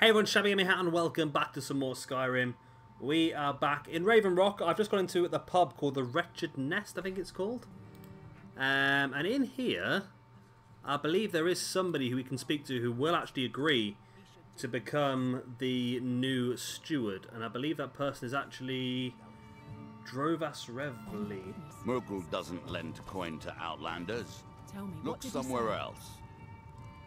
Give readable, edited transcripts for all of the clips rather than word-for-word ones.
Hey everyone, Shabby Gaming Hat and welcome back to some more Skyrim. We are back in Raven Rock. I've just gone into the pub called the Wretched Nest, I think it's called. And in here, I believe there is somebody who we can speak to who will actually agree to become the new steward. And I believe that person is actually Drovas Revli. Merkel doesn't lend coin to outlanders. Tell me, look somewhere else.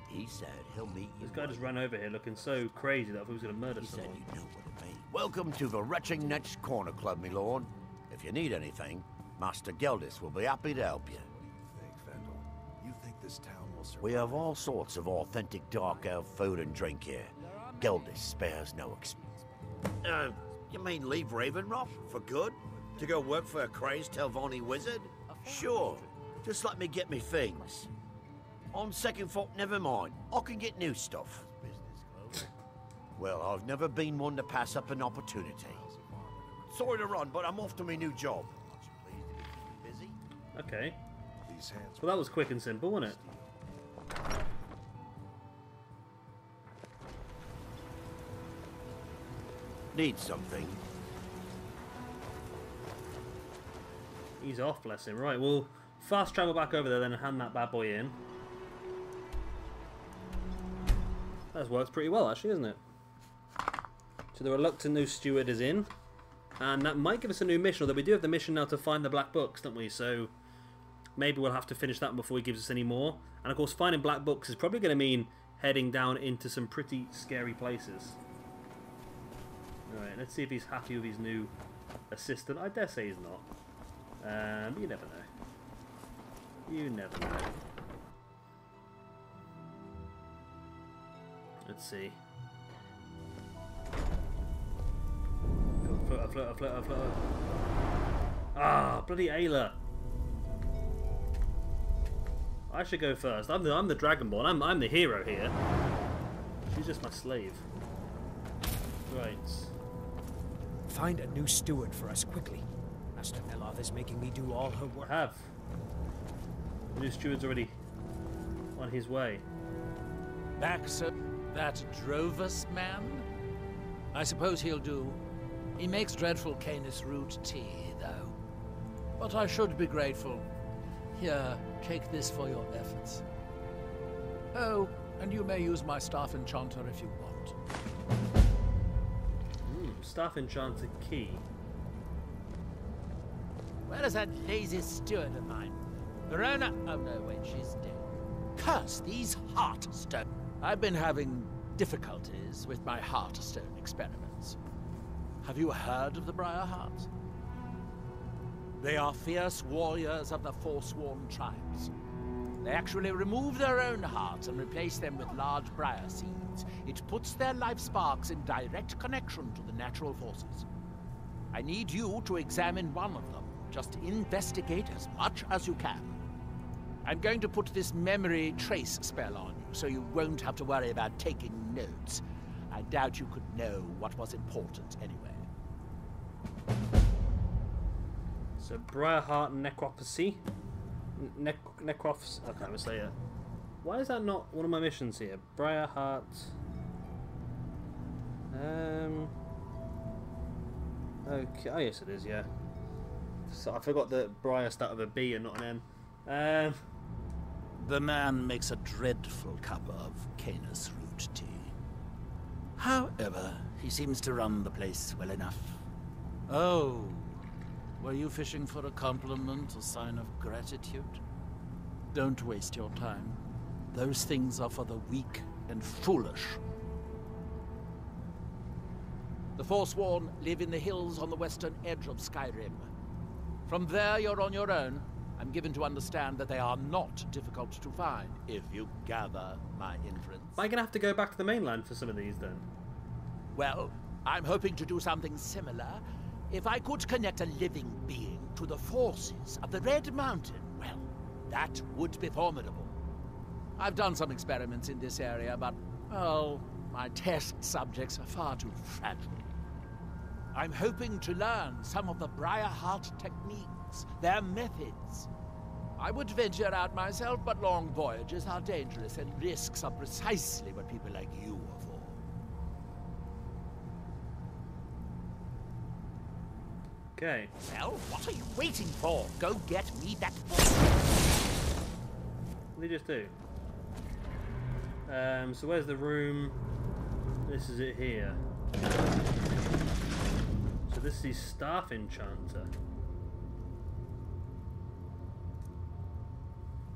He said he'll meet you. This guy just ran over here looking so crazy that I thought he was going to murder someone. He said you know what it means. Welcome to the Wretched Nest Corner Club, my lord. If you need anything, Master Geldis will be happy to help you. What do you think, Vendel? You think this town will survive? We have all sorts of authentic dark elf food and drink here. Geldis spares no expense. You mean leave Raven Rock for good? To go work for a crazed Telvanni wizard? Sure. Just let me get me things. On second thought, never mind. I can get new stuff. Well, I've never been one to pass up an opportunity. Sorry to run, but I'm off to my new job. Busy? Okay. These hands Well, that was quick and simple, wasn't it? Need something? He's off, bless him. Right, we'll fast travel back over there then and hand that bad boy in. That works pretty well, actually, isn't it? So the reluctant new steward is in. And that might give us a new mission, although we do have the mission now to find the black books, don't we? So maybe we'll have to finish that before he gives us any more. And of course, finding black books is probably going to mean heading down into some pretty scary places. Alright, let's see if he's happy with his new assistant. I dare say he's not. But you never know. You never know. Let's see. Flutter. Ah, bloody Ayla. I should go first. I'm the Dragonborn. I'm the hero here. She's just my slave. Right. Find a new steward for us quickly. Master Neloth is making me do all her work. I have. The new steward's already on his way. Back, sir. That Drovas man? I suppose he'll do. He makes dreadful Canis root tea, though. But I should be grateful. Here, take this for your efforts. Oh, and you may use my staff enchanter if you want. Staff enchanter key. Where is that lazy steward of mine? Verona? Oh no, wait, she's dead. Curse these Heartstone. I've been having difficulties with my Heartstone experiments. Have you heard of the Briarhearts? They are fierce warriors of the Forsworn tribes. They actually remove their own hearts and replace them with large briar seeds. It puts their life sparks in direct connection to the natural forces. I need you to examine one of them. Just investigate as much as you can. I'm going to put this memory trace spell on you, so you won't have to worry about taking notes. I doubt you could know what was important anyway. So Briarheart necropsy. Necrophs. I can't even say it. Why is that not one of my missions here? Briarheart. Okay. Oh yes, it is. Yeah. So I forgot that Briar started with a B and not an M. The man makes a dreadful cup of Canis root tea. However, he seems to run the place well enough. Oh, were you fishing for a compliment, a sign of gratitude? Don't waste your time. Those things are for the weak and foolish. The Forsworn live in the hills on the western edge of Skyrim. From there, you're on your own. I'm given to understand that they are not difficult to find, if you gather my inference. Am I going to have to go back to the mainland for some of these then? Well, I'm hoping to do something similar. If I could connect a living being to the forces of the Red Mountain, well, that would be formidable. I've done some experiments in this area, but, well, my test subjects are far too fragile. I'm hoping to learn some of the Briarheart techniques, their methods. I would venture out myself, but long voyages are dangerous, and risks are precisely what people like you are for. Okay. Well, what are you waiting for? Go get me that. What did he just do? So where's the room? This is it here. So this is his staff enchanter.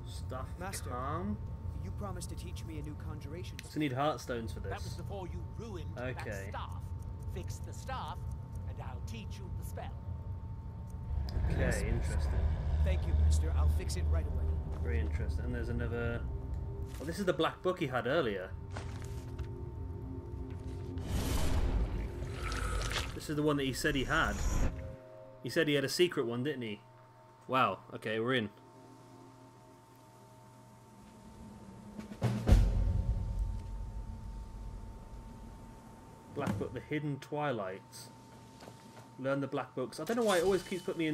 Staff Master. calm. You promised to teach me a new conjuration. So you need heartstones for That was this. before you ruined Okay. that staff. Fix the staff, and I'll teach you the spell. Okay, interesting. Thank you, Master. I'll fix it right away. Very interesting. And there's another... Oh, this is the black book he had earlier. This is the one that he said he had. He said he had a secret one, didn't he? Wow. Okay, we're in. Black Book, the Hidden Twilights. Learn the Black Books. I don't know why it always keeps putting me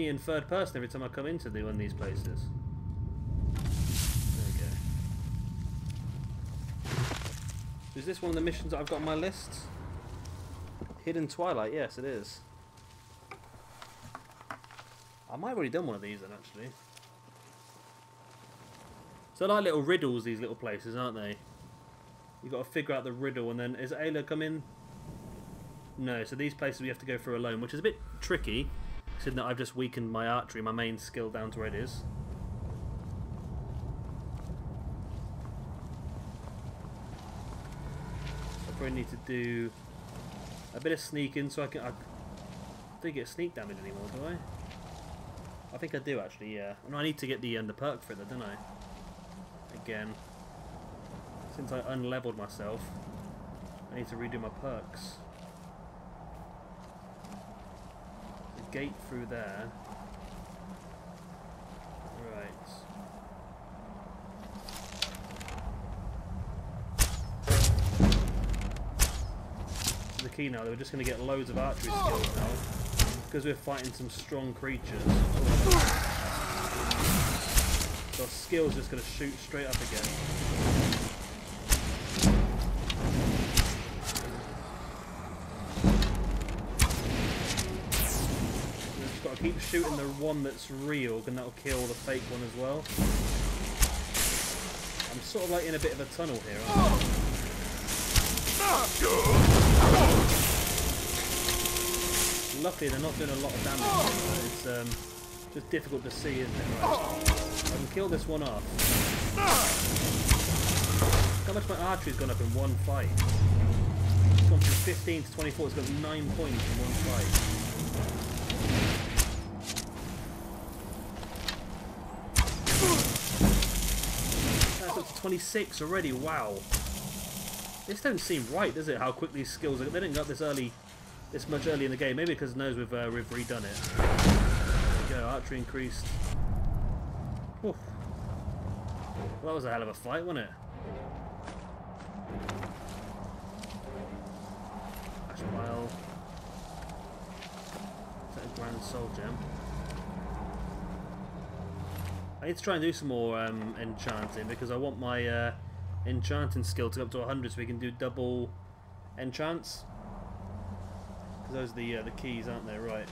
in third person every time I come into one of these places. There we go. Is this one of the missions that I've got on my list? Hidden Twilight, yes it is. I might have already done one of these then actually. So they're like little riddles, these little places, aren't they? You've got to figure out the riddle, and then... Is Ayla come in? No, so these places we have to go through alone, which is a bit tricky, considering that I've just weakened my archery, my main skill, down to where it is. I probably need to do a bit of sneaking, so I don't get sneak damage anymore, do I? I think I do, actually, yeah. No, I need to get the perk for it, though, don't I? Again. Since I unleveled myself, I need to redo my perks. The gate through there. Right. The key now, we're just going to get loads of archery skills now. Because we're fighting some strong creatures. So our skill's just going to shoot straight up again. Keep shooting the one that's real, and that'll kill the fake one as well. I'm sort of like in a bit of a tunnel here, aren't I? Luckily they're not doing a lot of damage, but it's just difficult to see, isn't it? Right. I can kill this one off. Look how much my archery's gone up in one fight. It's gone from 15 to 24, it's got 9 points in one fight. That's up to 26 already, wow. This don't seem right, does it, how quick these skills are. They didn't get this much early in the game. Maybe because it knows we've redone it. There we go, archery increased. Oof. Well, that was a hell of a fight, wasn't it? Ash pile. Is that a grand soul gem? I need to try and do some more enchanting because I want my enchanting skill to go up to 100 so we can do double enchants. Because those are the keys, aren't they? Right.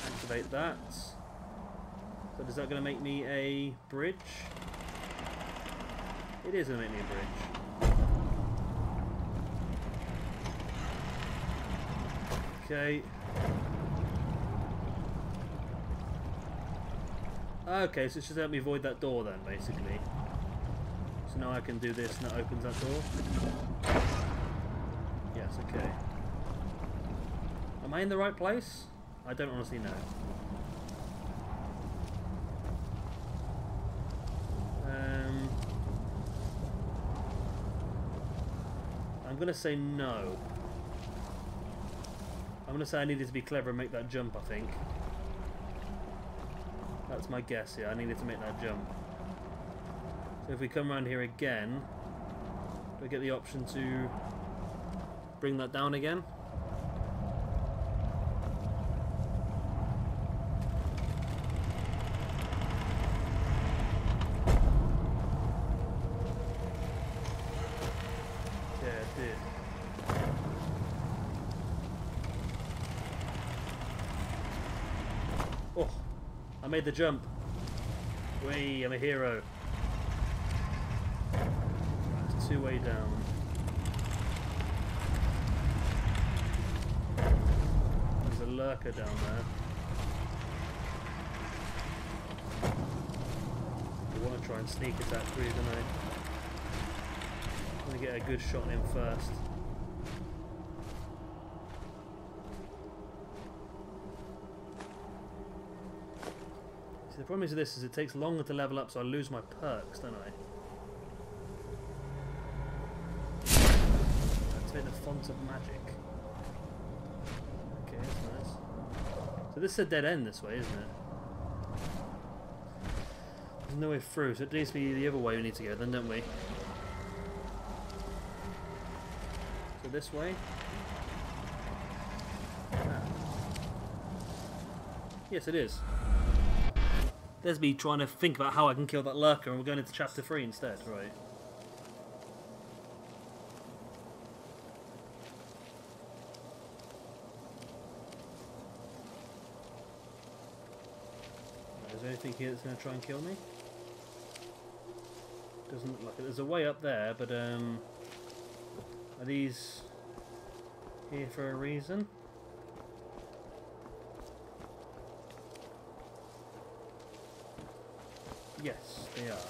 Activate that. So is that going to make me a bridge? It is going to make me a bridge. Okay. Okay, so it's just help me avoid that door then, basically. So now I can do this and that opens that door. Yes, okay. Am I in the right place? I don't honestly know. I'm going to say no. I'm going to say I needed to be clever and make that jump, I think. That's my guess here. I needed to make that jump. So if we come around here again, do I get the option to bring that down again? Yeah, it did. made the jump. Whee, I'm a hero. It's 2-way down. There's a lurker down there. I want to try and sneak attack through, don't I? I'm going to get a good shot on him first. See, the problem is with this is it takes longer to level up, so I lose my perks, don't I? Activate the font of magic. Okay, that's nice. So this is a dead end this way, isn't it? There's no way through, so it needs to be the other way we need to go then, don't we? So this way? Ah. Yes, it is. There's me trying to think about how I can kill that lurker, and we're going into chapter 3 instead, right? Is there anything here that's going to try and kill me? Doesn't look like it. There's a way up there, but are these here for a reason? Yes, they are.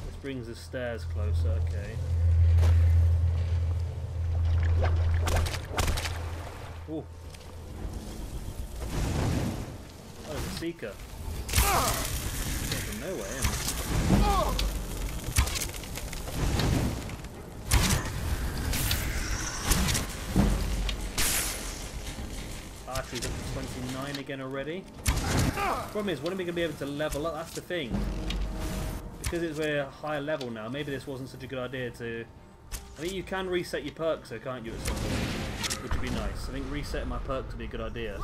This brings the stairs closer, okay. Ooh. Oh, there's a seeker. Came from nowhere, isn't it? Archery's up to 29 again already. Problem is, when are we going to be able to level up? That's the thing. Because we're a higher level now, maybe this wasn't such a good idea to... I mean, you can reset your perks, so can't you, at some point? Which would be nice. I think resetting my perks would be a good idea.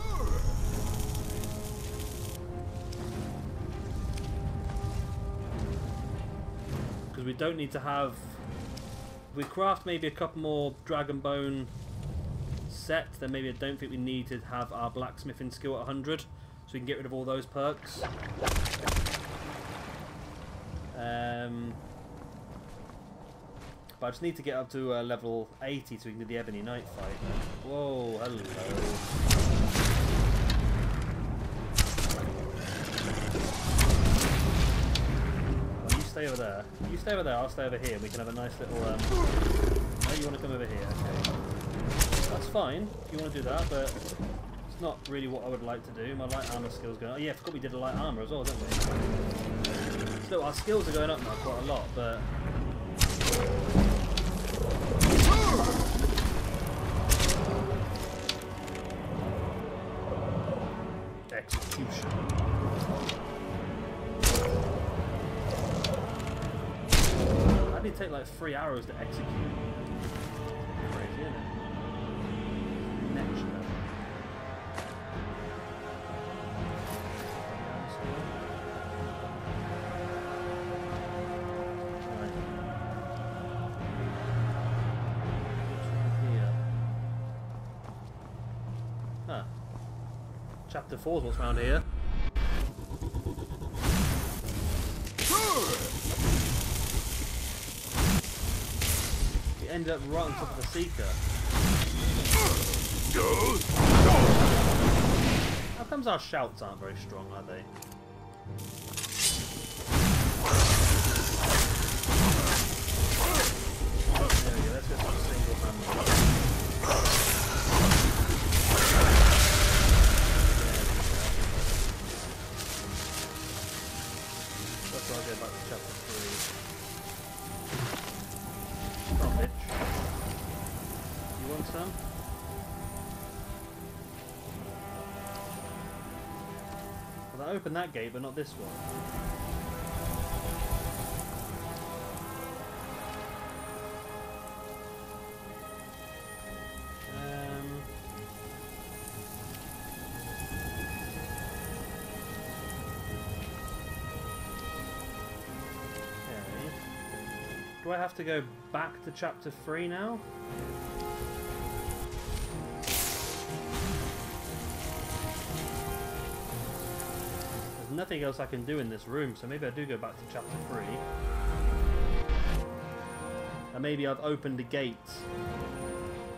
Because we don't need to have... If we craft maybe a couple more Dragonborn sets, then maybe I don't think we need to have our blacksmithing skill at 100. So we can get rid of all those perks. But I just need to get up to level 80 so we can do the Ebony Knight fight. Whoa, hello. Oh, you stay over there. You stay over there, I'll stay over here. We can have a nice little... Oh, you want to come over here? Okay. That's fine, if you want to do that, but it's not really what I would like to do. My light armor skills going... Oh yeah, I forgot we did a light armor as well, didn't we? So our skills are going up now quite a lot, but... Execution. I need to take like 3 arrows to execute. Crazy, isn't it? Next level. Chapter 4 is what's around here. We ended up right on top of the Seeker. How comes our shouts aren't very strong, are they? There we go, let's get some single hand. I'll go back to chapter 3. Come on, bitch. You want some? Well, I opened that gate, but not this one. Do I have to go back to chapter 3 now? there's nothing else I can do in this room, so maybe I do go back to chapter 3. And maybe I've opened a gate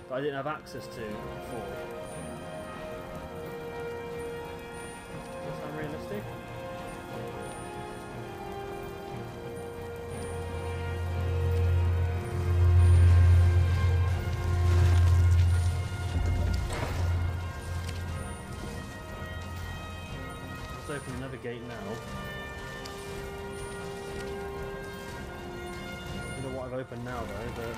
that I didn't have access to before. Does that sound realistic? Let's open another gate now. I don't know what I've opened now though, but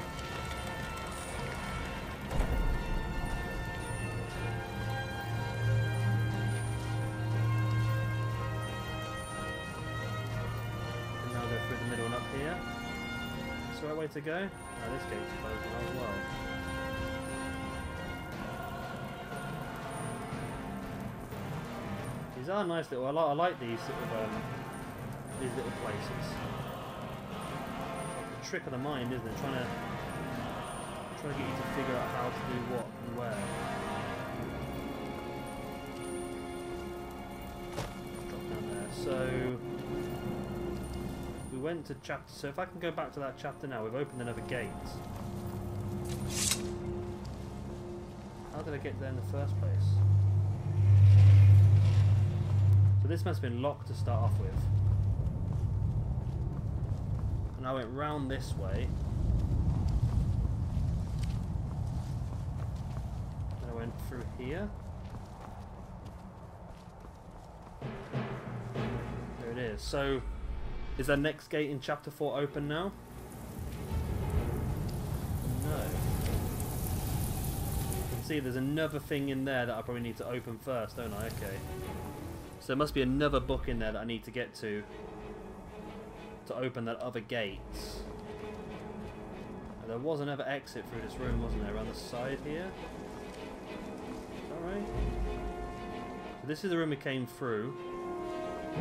and now go through the middle and up here. That's the right way to go? Oh, this gate's closed now as well. These are nice little. I like these sort of these little places. The trick of the mind, isn't it? Trying to get you to figure out how to do what and where. Drop down there. So we went to chapter. So if I can go back to that chapter now, we've opened another gate. How did I get there in the first place? So this must have been locked to start off with. And I went round this way. And I went through here. There it is. So, is that next gate in chapter 4 open now? No. You can see there's another thing in there that I probably need to open first, don't I? Okay. So there must be another book in there that I need to get to open that other gate. And there was another exit through this room, wasn't there, around the side here? Is that right? So this is the room we came through. I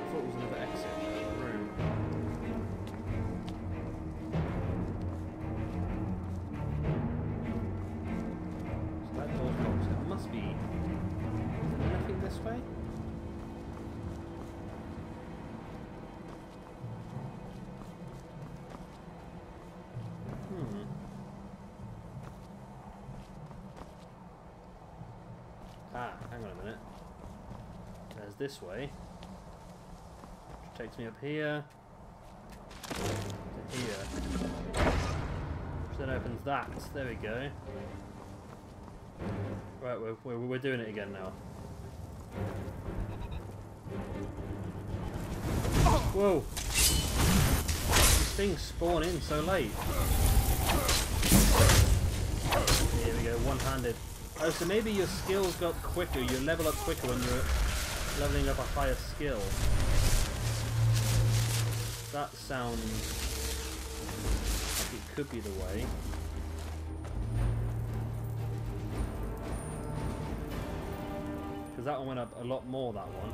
thought it was another exit room. So that door's locked. It must be. Is there nothing this way? Ah, hang on a minute. There's this way. Which takes me up here. To here. Which then opens that. There we go. Right, we're doing it again now. Whoa! These things spawn in so late. Here we go, one-handed. Oh, so maybe your skills got quicker, you level up quicker when you're leveling up a higher skill. That sounds like it could be the way. Because that one went up a lot more, that one.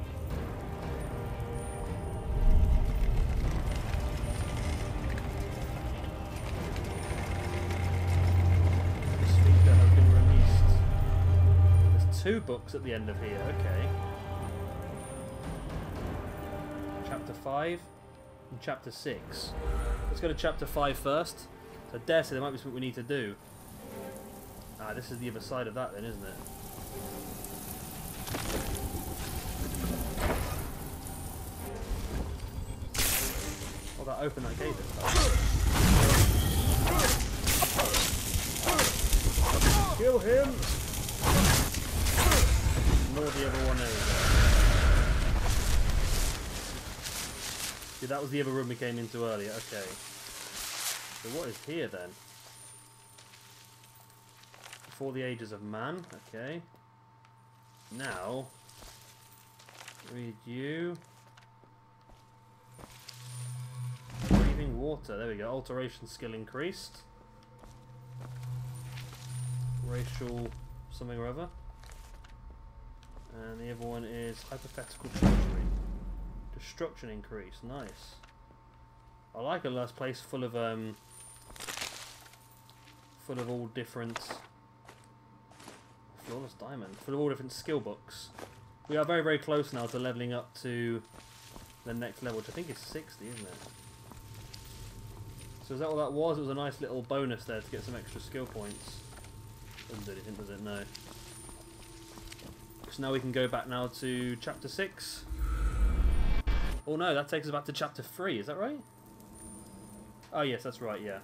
Two books at the end of here, okay. Chapter 5 and chapter 6. Let's go to chapter 5 first. So I dare say there might be something we need to do. Ah, this is the other side of that then, isn't it? Oh, that opened that gate this time. Kill him! More the other one, there we go. See, that was the other room we came into earlier, okay. So what is here then? Before the ages of man, okay. Now, read you. Breathing water, there we go. Alteration skill increased. Racial something or other. And the other one is hypothetical treachery. Destruction increase, nice. I like a last place full of all different Flawless Diamond. For all different skill books. We are very, very close now to leveling up to the next level, which I think is 60, isn't it? So is that what that was? It was a nice little bonus there to get some extra skill points. Doesn't do anything, does it? No. So now we can go back now to chapter 6. Oh no, that takes us back to chapter 3, is that right? Oh yes, that's right, yeah.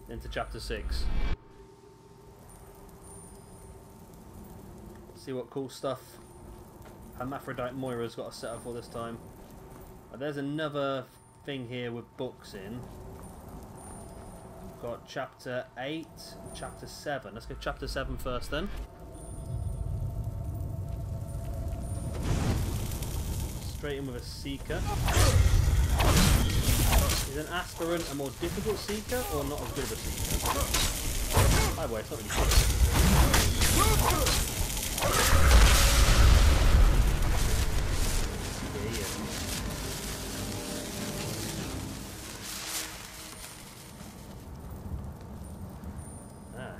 Into chapter 6. See what cool stuff Hermaphrodite Moira's got to set up for this time. There's another thing here with books in. Got chapter 8, chapter 7. Let's go chapter 7 first then. Straight in with a Seeker. Is an Aspirant a more difficult Seeker or not as good of a Seeker? By the way, it's not really good.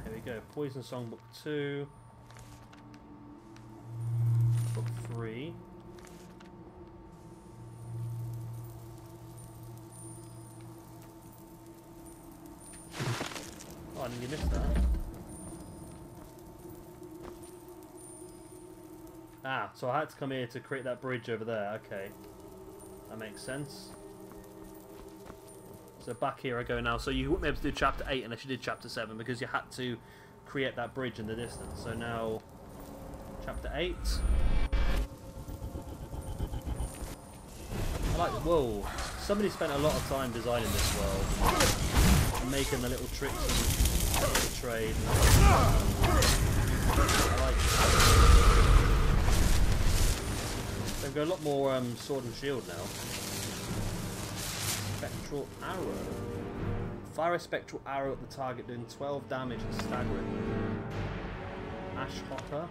Here we go. Poison Song Book 2. Book 3. Oh, I nearly missed that. Ah, so I had to come here to create that bridge over there. Okay. That makes sense. So back here I go now. So you wouldn't be able to do chapter 8 unless you did chapter 7 because you had to create that bridge in the distance. So now, chapter 8. I like, whoa. Somebody spent a lot of time designing this world. And making the little tricks and the trade. And I like it. They've got a lot more sword and shield now. Spectral arrow. Fire a spectral arrow at the target doing 12 damage and staggering. Ash hopper.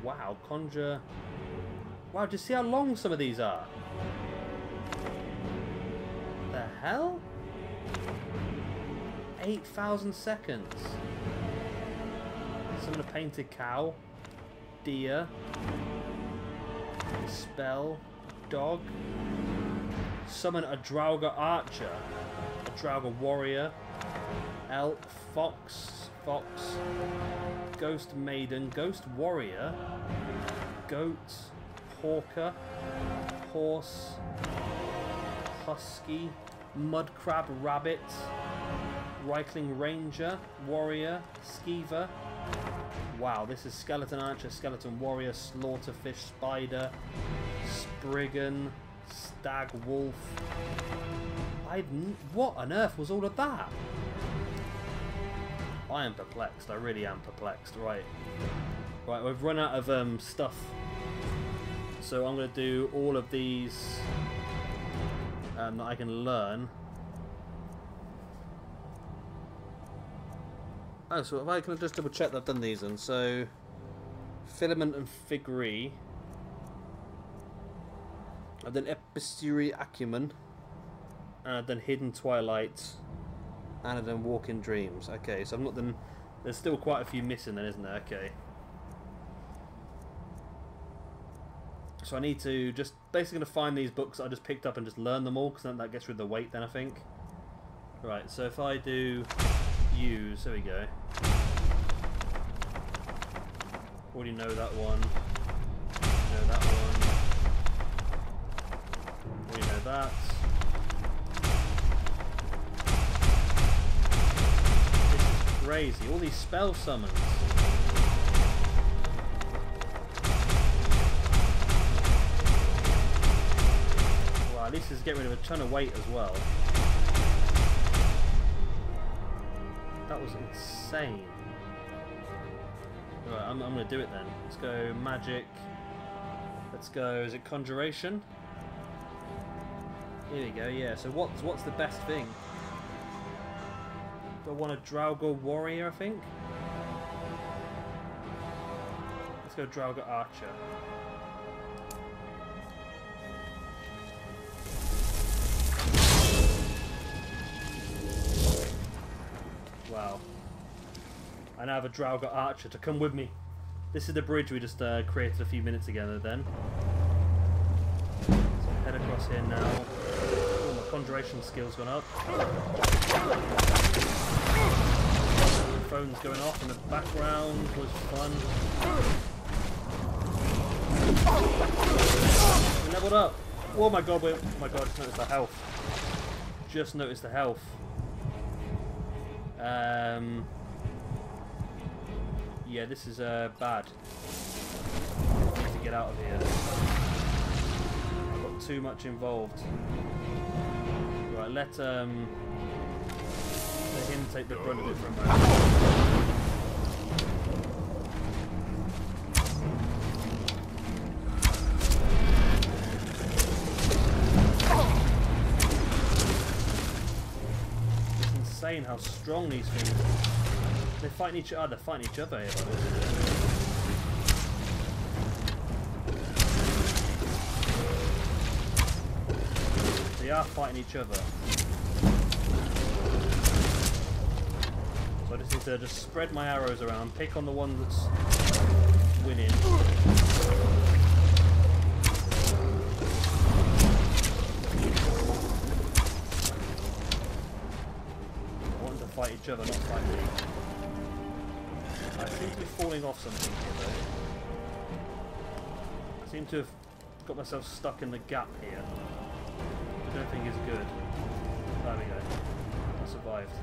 Wow, conjure. Wow, do you see how long some of these are? The hell? 8,000 seconds. Summon a painted cow. Deer. Spell. Dog. Summon a Draugr archer. A Draugr warrior. Elk. Fox. Ghost maiden. Ghost warrior. Goat. Hawker. Horse. Husky. Mud crab rabbit. Reichling ranger. Warrior. Skeever. Wow, this is skeleton archer, skeleton warrior, slaughterfish spider, spriggan, stag wolf. What on earth was all of that? I am perplexed. I really am perplexed. Right, we've run out of stuff, so I'm going to do all of these that I can learn. Oh, so if I can just double check that I've done these, and so filament and figgery. I've done episteury acumen, and I've done hidden twilight, and I've done walk-in dreams. Okay, so I've not done. There's still quite a few missing, then, isn't there? Okay. So I need to just basically gonna find these books that I just picked up and just learn them all, because then that gets rid of the weight. Then I think. Right. So if I do. Use, there we go. Already know that one. Know that one. Already know that. This is crazy. All these spell summons. Wow, at least this is getting rid of a ton of weight as well. That was insane. Right, I'm going to do it then. Let's go magic. Let's go, is it conjuration? Here we go, yeah. So what's the best thing? Do I want a Draugr warrior, I think? Let's go Draugr archer. Wow. I now have a Draugr archer to come with me. This is the bridge we just created a few minutes ago then. So head across here now. Oh, my conjuration skill's gone up. The phone's going off in the background, was fun. We leveled up. Oh my god, oh my god, just noticed the health. Just noticed the health. Yeah, this is bad. I need to get out of here. I've got too much involved. Right, let him take the brunt of it for a moment. It's insane how strong these things are. They're fighting each other. They're fighting each other here, by the way. They are fighting each other. So I just need to just spread my arrows around, pick on the one that's winning. I want them to fight each other, not fight me. I seem to be falling off something here though. I seem to have got myself stuck in the gap here. I don't think is good. There we go. I survived.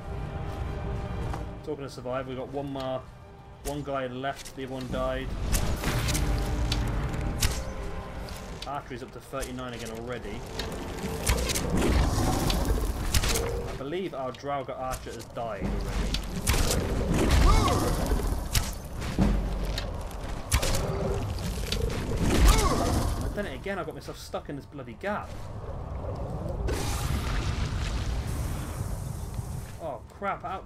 Talking of survive, we've got one guy left, the other one died. Archery's up to 39 again already. I believe our Draugr archer has died already. I've done it again, I got myself stuck in this bloody gap. Oh crap, out.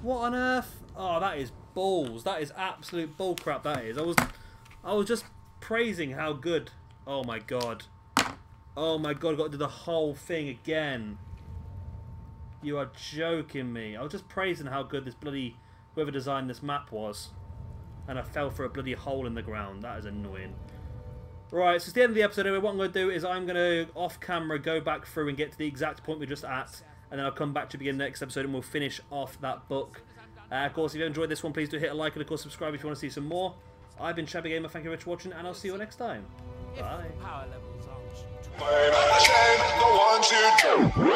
What on earth? Oh, that is balls. That is absolute bull crap, that is. I was just praising how good. Oh my god. Oh my god, I've got to do the whole thing again. You are joking me. I was just praising how good this bloody, whoever designed this map was. And I fell for a bloody hole in the ground. That is annoying. Right, so it's the end of the episode. Anyway, what I'm going to do is I'm going to, off camera, go back through and get to the exact point we're just at. And then I'll come back to begin the next episode and we'll finish off that book. Of course, if you enjoyed this one, please do hit a like and of course subscribe if you want to see some more. I've been Shabby Gamer, thank you very much for watching, and I'll see you all next time. Bye. Power levels aren't I'm ashamed, the ones who do.